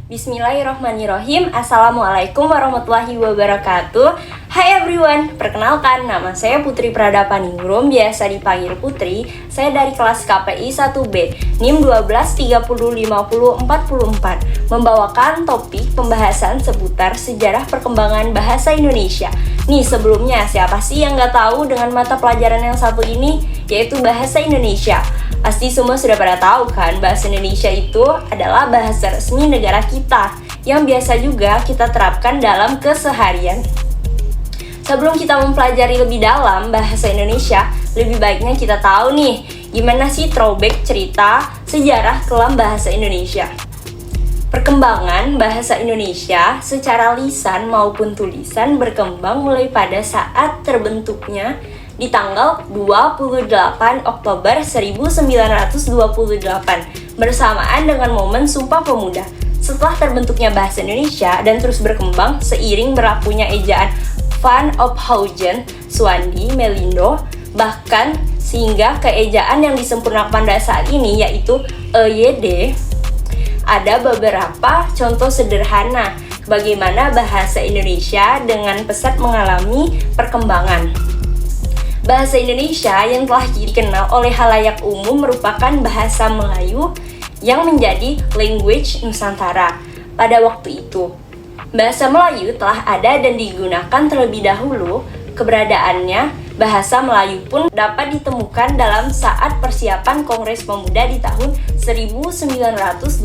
Bismillahirrahmanirrahim. Assalamualaikum warahmatullahi wabarakatuh. Hai everyone, perkenalkan nama saya Putri Pradapaningrum, biasa dipanggil Putri. Saya dari kelas KPI 1B, NIM 12305044, membawakan topik pembahasan seputar sejarah perkembangan bahasa Indonesia. Nih sebelumnya, siapa sih yang nggak tahu dengan mata pelajaran yang satu ini, yaitu bahasa Indonesia? Pasti semua sudah pada tahu kan, bahasa Indonesia itu adalah bahasa resmi negara kita yang biasa juga kita terapkan dalam keseharian. Sebelum kita mempelajari lebih dalam bahasa Indonesia, lebih baiknya kita tahu nih, gimana sih throwback cerita sejarah kelam bahasa Indonesia. Perkembangan bahasa Indonesia secara lisan maupun tulisan berkembang mulai pada saat terbentuknya di tanggal 28 Oktober 1928 bersamaan dengan momen Sumpah Pemuda. Setelah terbentuknya bahasa Indonesia dan terus berkembang seiring berlakunya ejaan Van Ophuijen, Suwandi, Melindo, bahkan sehingga keejaan yang disempurnakan pada saat ini yaitu EYD. Ada beberapa contoh sederhana bagaimana bahasa Indonesia dengan pesat mengalami perkembangan. Bahasa Indonesia yang telah dikenal oleh khalayak umum merupakan bahasa Melayu yang menjadi language Nusantara pada waktu itu. Bahasa Melayu telah ada dan digunakan terlebih dahulu. Keberadaannya, bahasa Melayu pun dapat ditemukan dalam saat persiapan Kongres Pemuda di tahun 1926.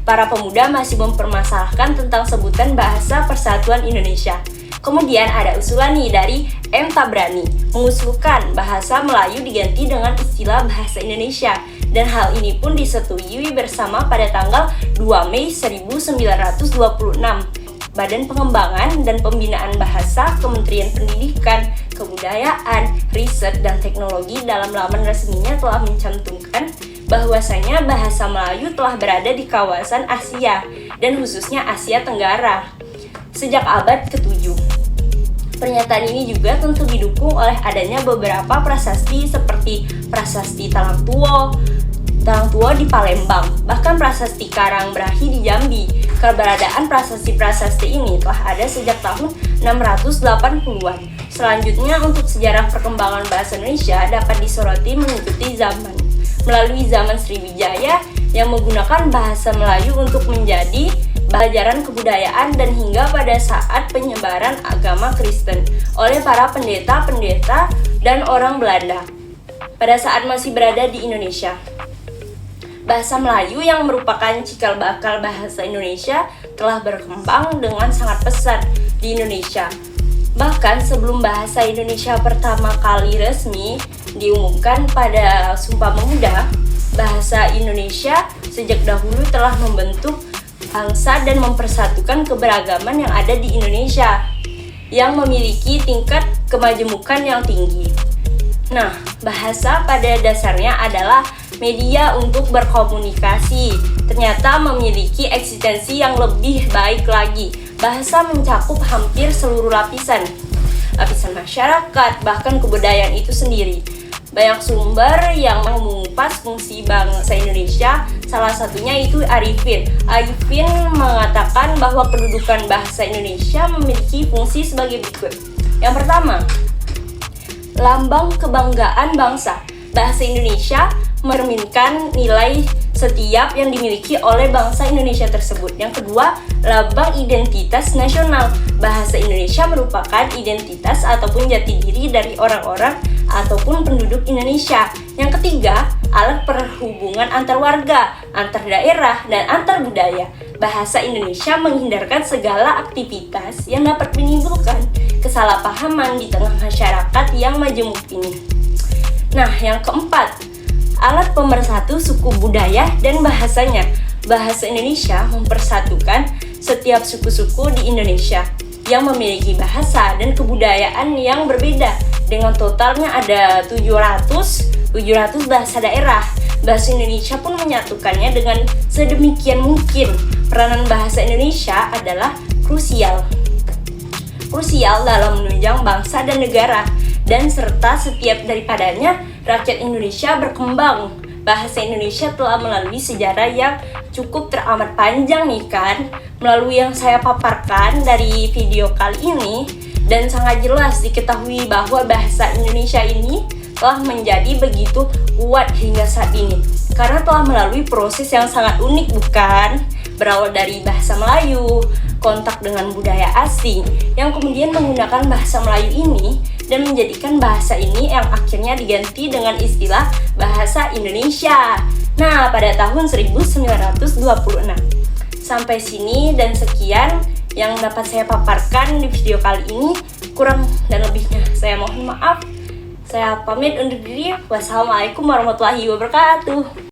Para pemuda masih mempermasalahkan tentang sebutan Bahasa Persatuan Indonesia. Kemudian ada usulan nih dari M. Tabrani mengusulkan bahasa Melayu diganti dengan istilah bahasa Indonesia, dan hal ini pun disetujui bersama pada tanggal 2 Mei 1926. Badan Pengembangan dan Pembinaan Bahasa Kementerian Pendidikan, Kebudayaan, Riset, dan Teknologi dalam laman resminya telah mencantumkan bahwasanya bahasa Melayu telah berada di kawasan Asia dan khususnya Asia Tenggara sejak abad ke-7. Pernyataan ini juga tentu didukung oleh adanya beberapa prasasti seperti Prasasti Talangtuo di Palembang, bahkan Prasasti Karangbrahi di Jambi. Keberadaan prasasti-prasasti ini telah ada sejak tahun 680-an. Selanjutnya, untuk sejarah perkembangan bahasa Indonesia dapat disoroti mengikuti zaman. Melalui zaman Sriwijaya yang menggunakan bahasa Melayu untuk menjadi pelajaran kebudayaan dan hingga pada saat penyebaran agama Kristen oleh para pendeta-pendeta dan orang Belanda pada saat masih berada di Indonesia. Bahasa Melayu yang merupakan cikal bakal bahasa Indonesia telah berkembang dengan sangat pesat di Indonesia. Bahkan sebelum bahasa Indonesia pertama kali resmi diumumkan pada Sumpah Pemuda, bahasa Indonesia sejak dahulu telah membentuk bangsa dan mempersatukan keberagaman yang ada di Indonesia yang memiliki tingkat kemajemukan yang tinggi. Nah, bahasa pada dasarnya adalah media untuk berkomunikasi. Ternyata memiliki eksistensi yang lebih baik lagi. Bahasa mencakup hampir seluruh lapisan masyarakat, bahkan kebudayaan itu sendiri. Banyak sumber yang mengupas fungsi bangsa Indonesia, salah satunya itu Arifin. Arifin mengatakan bahwa kedudukan bahasa Indonesia memiliki fungsi sebagai berikut. Yang pertama, lambang kebanggaan bangsa. Bahasa Indonesia mencerminkan nilai setiap yang dimiliki oleh bangsa Indonesia tersebut. Yang kedua, lambang identitas nasional. Bahasa Indonesia merupakan identitas ataupun jati diri dari orang-orang ataupun penduduk Indonesia. Yang ketiga, alat perhubungan antar warga, antar daerah, dan antar budaya. Bahasa Indonesia menghindarkan segala aktivitas yang dapat menimbulkan kesalahpahaman di tengah masyarakat yang majemuk ini. Nah, yang keempat, alat pemersatu suku budaya dan bahasanya. Bahasa Indonesia mempersatukan setiap suku-suku di Indonesia yang memiliki bahasa dan kebudayaan yang berbeda. Dengan totalnya ada 700 bahasa daerah. Bahasa Indonesia pun menyatukannya dengan sedemikian mungkin. Peranan bahasa Indonesia adalah krusial dalam menunjang bangsa dan negara, dan serta setiap daripadanya rakyat Indonesia berkembang bahasa Indonesia telah melalui sejarah yang cukup teramat panjang nih kan, melalui yang saya paparkan dari video kali ini. Dan sangat jelas diketahui bahwa bahasa Indonesia ini telah menjadi begitu kuat hingga saat ini karena telah melalui proses yang sangat unik, bukan? Berawal dari bahasa Melayu, kontak dengan budaya asing yang kemudian menggunakan bahasa Melayu ini dan menjadikan bahasa ini yang akhirnya diganti dengan istilah bahasa Indonesia. Nah, pada tahun 1926. Sampai sini dan sekian yang dapat saya paparkan di video kali ini. Kurang dan lebihnya saya mohon maaf. Saya pamit undur diri. Wassalamualaikum warahmatullahi wabarakatuh.